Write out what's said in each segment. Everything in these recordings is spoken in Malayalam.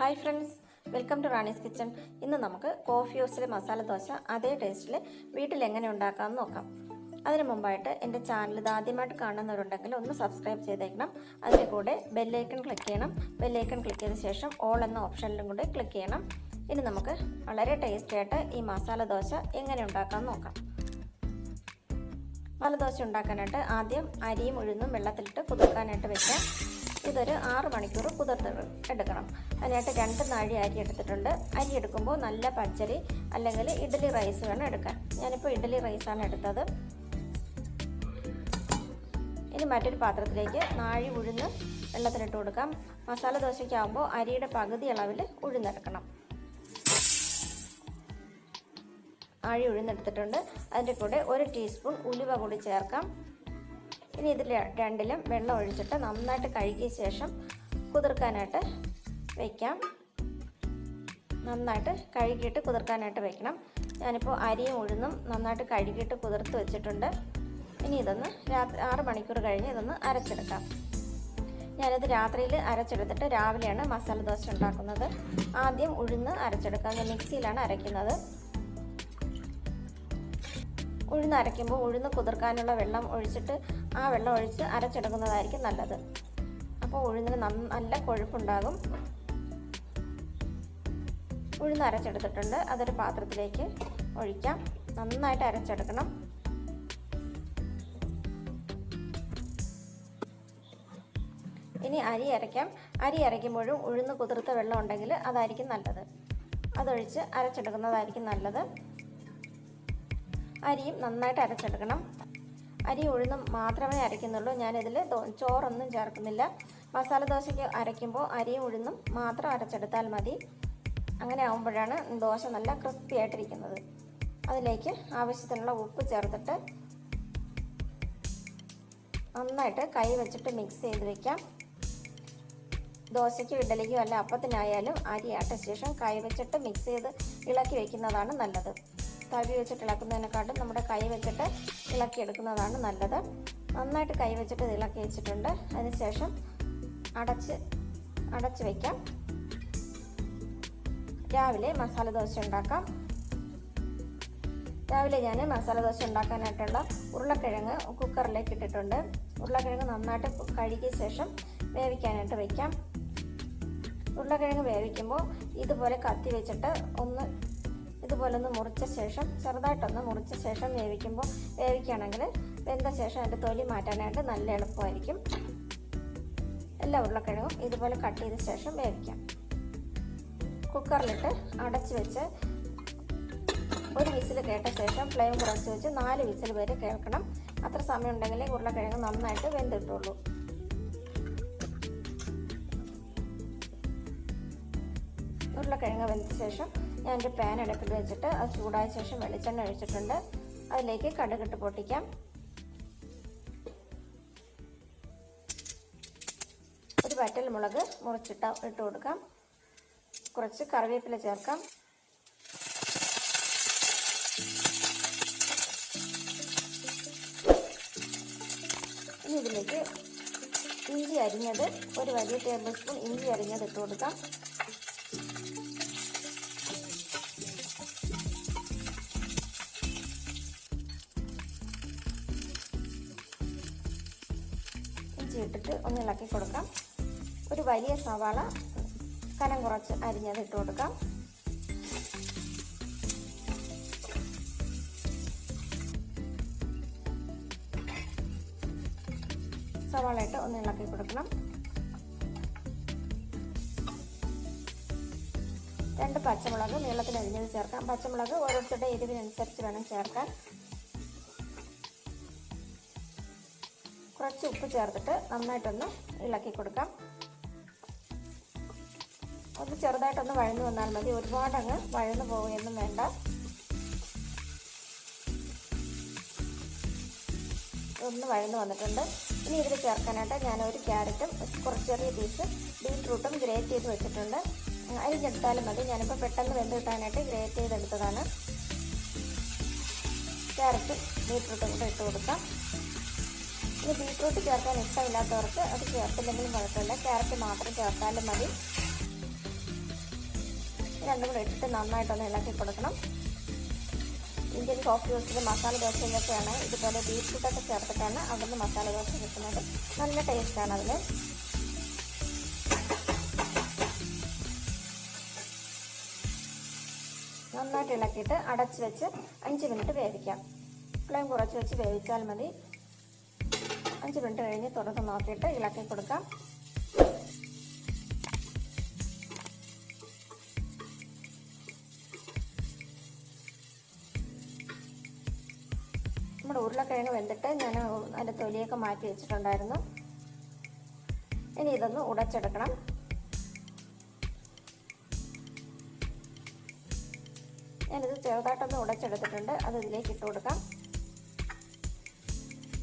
Hi friends, welcome to Rani's kitchen. ഇന്ന് നമുക്ക് കോഫി ഹൗസിലെ മസാല ദോശ അതേ ടേസ്റ്റിൽ വീട്ടിൽ എങ്ങനെ ഉണ്ടാക്കാമെന്ന് നോക്കാം. അതിന് മുമ്പായിട്ട് എൻ്റെ ചാനൽ ഇത് ആദ്യമായിട്ട് കാണുന്നവരുണ്ടെങ്കിൽ ഒന്ന് സബ്സ്ക്രൈബ് ചെയ്തേക്കണം. അതിൻ്റെ കൂടെ ബെല്ലൈക്കൺ ക്ലിക്ക് ചെയ്യണം. ബെല്ലൈക്കൺ ക്ലിക്ക് ചെയ്ത ശേഷം ഓൾ എന്ന ഓപ്ഷനിലും കൂടെ ക്ലിക്ക് ചെയ്യണം. ഇനി നമുക്ക് വളരെ ടേസ്റ്റി ആയിട്ട് ഈ മസാല ദോശ എങ്ങനെ ഉണ്ടാക്കാമെന്ന് നോക്കാം. മസാല ദോശ ഉണ്ടാക്കാനായിട്ട് ആദ്യം അരിയും ഉഴുന്നും വെള്ളത്തിലിട്ട് കുതിർക്കാനായിട്ട് വെക്കാം. ഇതൊരു 6 മണിക്കൂർ കുതിർത്ത് എടുക്കണം. അതിനായിട്ട് 2 നാഴി അരി എടുത്തിട്ടുണ്ട്. അരി എടുക്കുമ്പോൾ നല്ല പച്ചരി അല്ലെങ്കിൽ ഇഡ്ഡലി റൈസ് വേണം എടുക്കാൻ. ഞാനിപ്പോൾ ഇഡ്ഡലി റൈസാണ് എടുത്തത്. ഇനി മറ്റൊരു പാത്രത്തിലേക്ക് നാഴി ഉഴുന്ന് വെള്ളത്തിലിട്ട് കൊടുക്കാം. മസാല ദോശയ്ക്കാകുമ്പോൾ അരിയുടെ പകുതി അളവിൽ ഉഴുന്നെടുക്കണം. നാഴി ഉഴുന്നെടുത്തിട്ടുണ്ട്. അതിൻ്റെ കൂടെ 1 ടീസ്പൂൺ ഉലുവ കൂടി ചേർക്കാം. ഇനി ഇതിൽ രണ്ടിലും വെള്ളം ഒഴിച്ചിട്ട് നന്നായിട്ട് കഴുകിയ ശേഷം കുതിർക്കാനായിട്ട് വയ്ക്കാം. നന്നായിട്ട് കഴുകിയിട്ട് കുതിർക്കാനായിട്ട് വയ്ക്കണം. ഞാനിപ്പോൾ അരിയും ഉഴുന്നും നന്നായിട്ട് കഴുകിയിട്ട് കുതിർത്ത് വെച്ചിട്ടുണ്ട്. ഇനി ഇതൊന്ന് 6 മണിക്കൂർ കഴിഞ്ഞ് ഇതൊന്ന് അരച്ചെടുക്കാം. ഞാനിത് രാത്രിയിൽ അരച്ചെടുത്തിട്ട് രാവിലെയാണ് മസാല ദോശ ഉണ്ടാക്കുന്നത്. ആദ്യം ഉഴുന്ന് അരച്ചെടുക്കാം. ഞാൻ മിക്സിയിലാണ് അരയ്ക്കുന്നത്. ഉഴുന്ന് അരയ്ക്കുമ്പോൾ ഉഴുന്ന് കുതിർക്കാനുള്ള വെള്ളം ഒഴിച്ചിട്ട് ആ വെള്ളം ഒഴിച്ച് അരച്ചെടുക്കുന്നതായിരിക്കും നല്ലത്. അപ്പോൾ ഉഴുന്നിന് നല്ല കൊഴുപ്പുണ്ടാകും. ഉഴുന്ന് അരച്ചെടുത്തിട്ടുണ്ട്. അതൊരു പാത്രത്തിലേക്ക് ഒഴിക്കാം. നന്നായിട്ട് അരച്ചെടുക്കണം. ഇനി അരി അരയ്ക്കാം. അരി അരയ്ക്കുമ്പോഴും ഉഴുന്ന് കുതിർത്ത വെള്ളം ഉണ്ടെങ്കിൽ അതായിരിക്കും നല്ലത്. അതൊഴിച്ച് അരച്ചെടുക്കുന്നതായിരിക്കും നല്ലത്. അരിയും നന്നായിട്ട് അരച്ചെടുക്കണം. അരി ഉഴുന്നും മാത്രമേ അരയ്ക്കുന്നുള്ളൂ. ഞാനിതിൽ ചോറൊന്നും ചേർക്കുന്നില്ല. മസാല ദോശയ്ക്ക് അരയ്ക്കുമ്പോൾ അരിയും ഉഴുന്നും മാത്രം അരച്ചെടുത്താൽ മതി. അങ്ങനെ ആകുമ്പോഴാണ് ദോശ നല്ല ക്രിസ്പി ആയിട്ടിരിക്കുന്നത്. അതിലേക്ക് ആവശ്യത്തിനുള്ള ഉപ്പ് ചേർത്തിട്ട് നന്നായിട്ട് കൈ വെച്ചിട്ട് മിക്സ് ചെയ്ത് വയ്ക്കാം. ദോശയ്ക്കും ഇഡ്ഡലിക്കും അല്ല അപ്പത്തിനായാലും അരി ആട്ട ശേഷം കൈ വെച്ചിട്ട് മിക്സ് ചെയ്ത് ഇളക്കി വയ്ക്കുന്നതാണ് നല്ലത്. തവി വെച്ചിട്ട് ഇളക്കുന്നതിനെക്കാട്ടും നമ്മുടെ കൈ വെച്ചിട്ട് ഇളക്കിയെടുക്കുന്നതാണ് നല്ലത്. നന്നായിട്ട് കൈ വെച്ചിട്ട് ഇളക്കി വെച്ചിട്ടുണ്ട്. അതിനുശേഷം അടച്ച് വയ്ക്കാം. രാവിലെ മസാല ദോശ ഉണ്ടാക്കാം. രാവിലെ ഞാൻ മസാല ദോശ ഉണ്ടാക്കാനായിട്ടുള്ള ഉരുളക്കിഴങ്ങ് കുക്കറിലേക്ക് ഇട്ടിട്ടുണ്ട്. ഉരുളക്കിഴങ്ങ് നന്നായിട്ട് കഴുകിയ ശേഷം വേവിക്കാനായിട്ട് വയ്ക്കാം. ഉരുളക്കിഴങ്ങ് വേവിക്കുമ്പോൾ ഇതുപോലെ കത്തി വെച്ചിട്ട് ഇതുപോലെ ഒന്ന് മുറിച്ച ശേഷം ചെറുതായിട്ടൊന്ന് മുറിച്ച ശേഷം വേവിക്കുകയാണെങ്കിൽ വെന്ത ശേഷം അതിൻ്റെ തൊലി മാറ്റാനായിട്ട് നല്ല എളുപ്പമായിരിക്കും. എല്ലാ ഉരുളക്കിഴങ്ങും ഇതുപോലെ കട്ട് ചെയ്ത ശേഷം വേവിക്കാം. കുക്കറിലിട്ട് അടച്ച് വെച്ച് 1 വിസിൽ കേട്ട ശേഷം ഫ്ലെയിം കുറച്ച് വെച്ച് 4 വിസിൽ വരെ കേൾക്കണം. അത്ര സമയം ഉണ്ടെങ്കിലേ ഉരുളക്കിഴങ്ങ് നന്നായിട്ട് വെന്തിട്ടുള്ളൂ. ഉരുളക്കിഴങ്ങ് വെന്ത ശേഷം ഞാൻ എൻ്റെ പാൻ അടുപ്പിൽ വെച്ചിട്ട് അത് ചൂടായ ശേഷം വെളിച്ചെണ്ണ ഒഴിച്ചിട്ടുണ്ട്. അതിലേക്ക് കടുകിട്ട് പൊട്ടിക്കാം. ഒരു വറ്റൽ മുളക് ഇട്ട് കൊടുക്കാം. കുറച്ച് കറിവേപ്പില ചേർക്കാം. ഇനി ഇതിലേക്ക് ഇഞ്ചി അരിഞ്ഞത്, ഒരു വലിയ ടേബിൾ സ്പൂൺ ഇഞ്ചി അരിഞ്ഞത് ഇട്ട് കൊടുക്കാം. ഇട്ടിട്ട് ഒന്ന് ഇളക്കി കൊടുക്കാം. ഒരു വലിയ സവാള കനം കുറച്ച് അരിഞ്ഞത് ഇട്ട് കൊടുക്കാം. സവാള ഇട്ട് ഒന്ന് ഇളക്കി കൊടുക്കണം. 2 പച്ചമുളക് നീളത്തിൽ അരിഞ്ഞത് ചേർക്കാം. പച്ചമുളക് ഓരോരുത്തരുടെ എരിവിനനുസരിച്ച് വേണം ചേർക്കാൻ. കുറച്ച് ഉപ്പ് ചേർത്തിട്ട് നന്നായിട്ടൊന്ന് ഇളക്കി കൊടുക്കാം. ഒന്ന് ചെറുതായിട്ടൊന്ന് വഴന്നു വന്നാൽ മതി. ഒരുപാടങ്ങ് വഴന്നു പോവുകയൊന്നും വേണ്ട. ഒന്ന് വഴന്നു വന്നിട്ടുണ്ട്. ഇനി ഇതിൽ ചേർക്കാനായിട്ട് ഞാൻ ഒരു ക്യാരറ്റും കുറച്ച് ചെറിയ പീസ് ബീറ്റ്റൂട്ടും ഗ്രേറ്റ് ചെയ്ത് വെച്ചിട്ടുണ്ട്. അരിഞ്ഞെടുത്താലും മതി. ഞാനിപ്പോൾ പെട്ടെന്ന് വെന്ത് കിട്ടാനായിട്ട് ഗ്രേറ്റ് ചെയ്തെടുത്തതാണ്. ക്യാരറ്റും ബീറ്റ്റൂട്ടും കൂടെ ഇട്ട് കൊടുക്കാം. ഇനി ബീറ്റ്റൂട്ട് ചേർക്കാൻ ഇഷ്ടമില്ലാത്തവർക്ക് അത് ചേർത്തില്ലെങ്കിലും കുഴപ്പമില്ല. ക്യാരറ്റ് മാത്രം ചേർത്താലും മതി. രണ്ടും കൂടെ ഇട്ടിട്ട് നന്നായിട്ടൊന്ന് ഇളക്കി കൊടുക്കണം. ഇന്ത്യൻ സോഫ്റ്റ് ദോശയിൽ മസാല ദോശയിലൊക്കെയാണ് ഇതുപോലെ ബീറ്റ്റൂട്ടൊക്കെ ചേർത്തിട്ടാണ് അവിടുന്ന് മസാല ദോശ കിട്ടുന്നത്. നല്ല ടേസ്റ്റാണ് അതിൽ. നന്നായിട്ട് ഇളക്കിയിട്ട് അടച്ച് വെച്ച് 5 മിനിറ്റ് വേവിക്കാം. ഫ്ലെയിം കുറച്ച് വെച്ച് വേവിച്ചാൽ മതി. 5 മിനിറ്റ് കഴിഞ്ഞ് തുറന്ന് നോക്കിയിട്ട് ഇളക്കി കൊടുക്കാം. നമ്മുടെ ഉരുളക്കിഴങ്ങ് വെന്തിട്ട് ഞാൻ അതിൻ്റെ തൊലിയൊക്കെ മാറ്റി വെച്ചിട്ടുണ്ടായിരുന്നു. ഇനി ഇതൊന്ന് ഉടച്ചെടുക്കണം. ഞാനിത് ചെറുതായിട്ടൊന്ന് ഉടച്ചെടുത്തിട്ടുണ്ട്. അത് ഇതിലേക്ക് ഇട്ട് കൊടുക്കാം.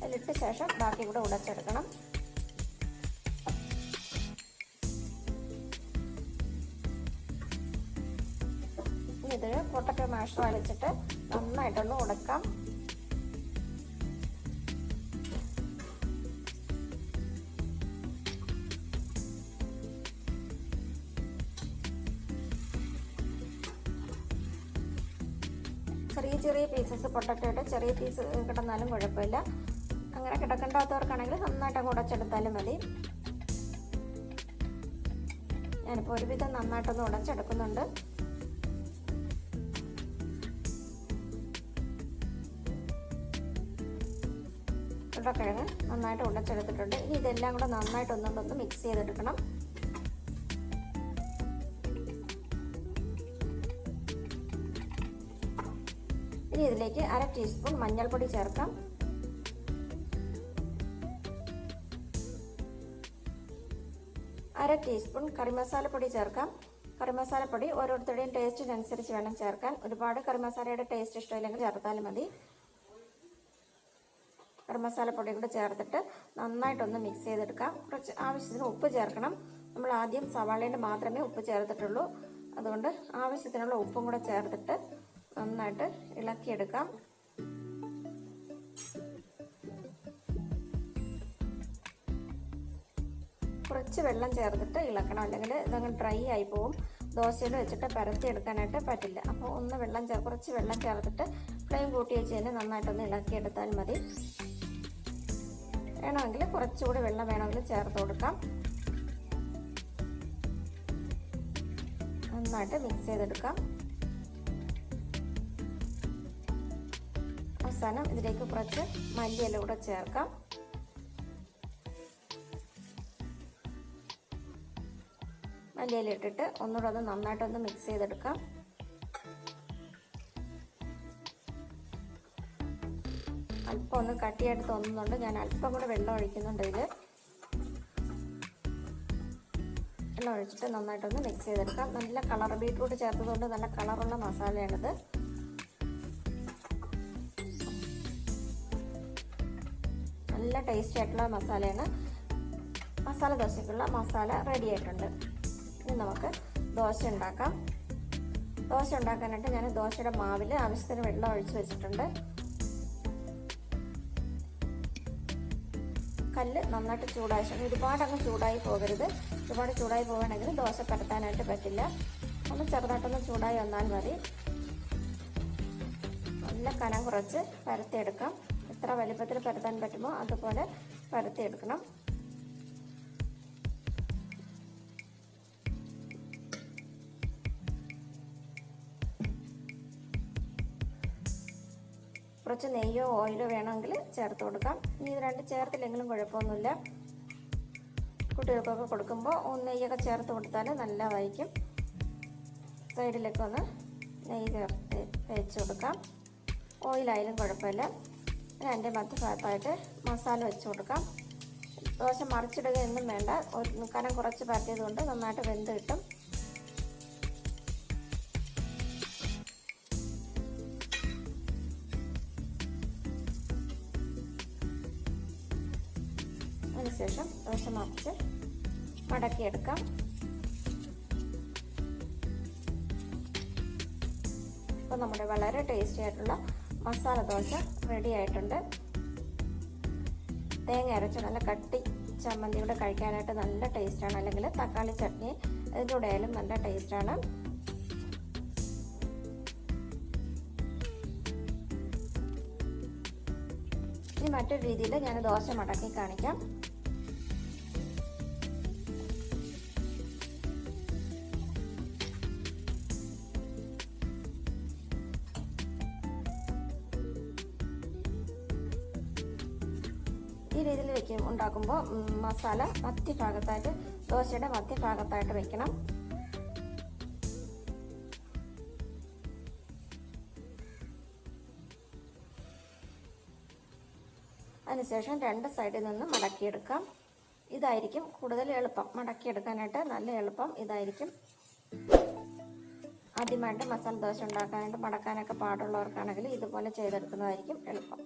അതിലിട്ട ശേഷം ബാക്കി കൂടെ ഉടച്ചെടുക്കണം. ഇനി ഇത് പൊട്ടറ്റോ മാഷർ അടിച്ചിട്ട് നന്നായിട്ടൊന്ന് ഉടക്കാം. ചെറിയ പീസസ് പൊട്ടറ്റോയുടെ ചെറിയ പീസ് കിടന്നാലും കുഴപ്പമില്ല. അങ്ങനെ കിടക്കേണ്ടാത്തവർക്കാണെങ്കിൽ നന്നായിട്ട് അങ്ങ് ഉടച്ചെടുത്താലും മതി. ഞാനിപ്പോൾ ഒരുവിധം നന്നായിട്ടൊന്ന് ഉടച്ചെടുക്കുന്നുണ്ട്. ഉരുളക്കിഴങ്ങ് നന്നായിട്ട് ഉടച്ചെടുത്തിട്ടുണ്ട്. ഇനി ഇതെല്ലാം കൂടെ നന്നായിട്ടൊന്നുകൊണ്ടൊന്ന് മിക്സ് ചെയ്തെടുക്കണം. ഇനി ഇതിലേക്ക് 1/2 ടീസ്പൂൺ മഞ്ഞൾപ്പൊടി ചേർക്കാം. 1/2 ടീസ്പൂൺ കറിമസാലപ്പൊടി ചേർക്കാം. കറിമസാലപ്പൊടി ഓരോരുത്തരുടെയും ടേസ്റ്റിനനുസരിച്ച് വേണം ചേർക്കാൻ. ഒരുപാട് കറിമസാലയുടെ ടേസ്റ്റ് ഇഷ്ടമില്ലെങ്കിൽ ചേർത്താലും മതി. കറിമസാലപ്പൊടി കൂടെ ചേർത്തിട്ട് നന്നായിട്ടൊന്ന് മിക്സ് ചെയ്തെടുക്കാം. കുറച്ച് ആവശ്യത്തിന് ഉപ്പ് ചേർക്കണം. നമ്മൾ ആദ്യം സവാളയുടെ മാത്രമേ ഉപ്പ് ചേർത്തിട്ടുള്ളൂ. അതുകൊണ്ട് ആവശ്യത്തിനുള്ള ഉപ്പും കൂടെ ചേർത്തിട്ട് നന്നായിട്ട് ഇളക്കിയെടുക്കാം. കുറച്ച് വെള്ളം ചേർത്തിട്ട് ഇളക്കണം, അല്ലെങ്കിൽ ഇതങ്ങ് ഡ്രൈ ആയി പോവും. ദോശയിൽ വെച്ചിട്ട് പരത്തി എടുക്കാനായിട്ട് പറ്റില്ല. അപ്പോൾ കുറച്ച് വെള്ളം ചേർത്തിട്ട് ഫ്ലെയിം കൂട്ടി വെച്ച് തന്നെ നന്നായിട്ടൊന്ന് ഇളക്കിയെടുത്താൽ മതി. വേണമെങ്കിൽ കുറച്ചുകൂടി വെള്ളം വേണമെങ്കിൽ ചേർത്ത് കൊടുക്കാം. നന്നായിട്ട് മിക്സ് ചെയ്തെടുക്കാം. അവസാനം ഇതിലേക്ക് കുറച്ച് മല്ലിയില കൂടെ ചേർക്കാം. മല്ലിയില ഇട്ടിട്ട് ഒന്നുകൂടെ ഒന്ന് നന്നായിട്ടൊന്ന് മിക്സ് ചെയ്തെടുക്കാം. അല്പം ഒന്ന് കട്ടിയായിട്ട് തോന്നുന്നുണ്ട്. ഞാൻ അല്പം കൂടെ വെള്ളം ഒഴിക്കുന്നുണ്ട്. വെള്ളം ഒഴിച്ചിട്ട് നന്നായിട്ടൊന്ന് മിക്സ് ചെയ്തെടുക്കാം. നല്ല കളർ, ബീറ്റ്റൂട്ട് ചേർത്തതുകൊണ്ട് നല്ല കളറുള്ള മസാലയാണിത്. നല്ല ടേസ്റ്റി ആയിട്ടുള്ള മസാലയാണ്. മസാല ദോശയ്ക്കുള്ള മസാല റെഡി ആയിട്ടുണ്ട്. ഇനി നമുക്ക് ദോശ ഉണ്ടാക്കാം. ദോശ ഉണ്ടാക്കാനായിട്ട് ഞാൻ ദോശയുടെ മാവിൽ ആവശ്യത്തിന് വെള്ളം ഒഴിച്ച് വെച്ചിട്ടുണ്ട്. കല്ല് നന്നായിട്ട് ചൂടായ ശേഷം, ഒരുപാട് അങ്ങ് ചൂടായി പോകരുത്. ഒരുപാട് ചൂടായി പോവുകയാണെങ്കിൽ ദോശ പരത്താനായിട്ട് പറ്റില്ല. ഒന്ന് ചെറുതായിട്ടൊന്ന് ചൂടായി വന്നാൽ മതി. നല്ല കനം കുറച്ച് പരത്തിയെടുക്കാം. എത്ര വലിപ്പത്തിൽ പരത്താൻ പറ്റുമോ അതുപോലെ പരത്തിയെടുക്കണം. കുറച്ച് നെയ്യോ ഓയിലോ വേണമെങ്കിൽ ചേർത്ത് കൊടുക്കാം. ഇനി ഇത് രണ്ടും ചേർത്തില്ലെങ്കിലും കുഴപ്പമൊന്നുമില്ല. കുട്ടികൾക്കൊക്കെ കൊടുക്കുമ്പോൾ നെയ്യൊക്കെ ചേർത്ത് കൊടുത്താൽ നല്ലതായിരിക്കും. സൈഡിലൊക്കെ ഒന്ന് നെയ്യ് ചേർത്ത് തേച്ച് കൊടുക്കാം. ഓയിലായാലും കുഴപ്പമില്ല. ഇനി അതിൻ്റെ മധ്യഭാഗത്തായിട്ട് മസാല വെച്ച് കൊടുക്കാം. ദോശ മറിച്ചിടുക എന്നും വേണ്ട. കനം കുറച്ച് പരത്തിയത് കൊണ്ട് നന്നായിട്ട് വെന്ത് കിട്ടും. അതിനുശേഷം ദോശ മറിച്ച് മടക്കിയെടുക്കാം. അപ്പോൾ നമ്മുടെ വളരെ ടേസ്റ്റി ആയിട്ടുള്ള മസാല ദോശ റെഡി ആയിട്ടുണ്ട്. തേങ്ങ അരച്ച് നല്ല കട്ടി ചമ്മന്തി കൂടെ കഴിക്കാനായിട്ട് നല്ല ടേസ്റ്റാണ്. അല്ലെങ്കിൽ തക്കാളി ചട്നി ഇതിൻ്റെ കൂടെ ആയാലും നല്ല ടേസ്റ്റാണ്. ഇനി മറ്റൊരു രീതിയിൽ ഞാൻ ദോശ മടക്കി കാണിക്കാം. ഈ രീതിയിൽ ഉണ്ടാക്കുമ്പോൾ മസാല മധ്യഭാഗത്തായിട്ട്, ദോശയുടെ മധ്യഭാഗത്തായിട്ട് വെക്കണം. അതിനുശേഷം രണ്ട് സൈഡിൽ നിന്ന് മടക്കിയെടുക്കാം. ഇതായിരിക്കും കൂടുതൽ എളുപ്പം, മടക്കിയെടുക്കാനായിട്ട് നല്ല എളുപ്പം ഇതായിരിക്കും. ആദ്യമായിട്ട് മസാല ദോശ ഉണ്ടാക്കാനായിട്ട് മടക്കാനൊക്കെ പാടുള്ളവർക്കാണെങ്കിൽ ഇതുപോലെ ചെയ്തെടുക്കുന്നതായിരിക്കും എളുപ്പം.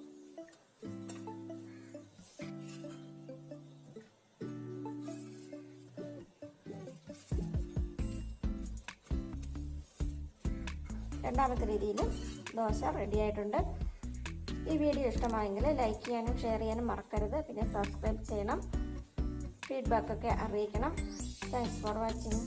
രണ്ടാമത്തെ രീതിയിൽ ദോശ റെഡി ആയിട്ടുണ്ട്. ഈ വീഡിയോ ഇഷ്ടമായെങ്കിൽ ലൈക്ക് ചെയ്യാനും ഷെയർ ചെയ്യാനും മറക്കരുത്. പിന്നെ സബ്സ്ക്രൈബ് ചെയ്യണം. ഫീഡ്ബാക്കൊക്കെ അറിയിക്കണം. Thanks for watching.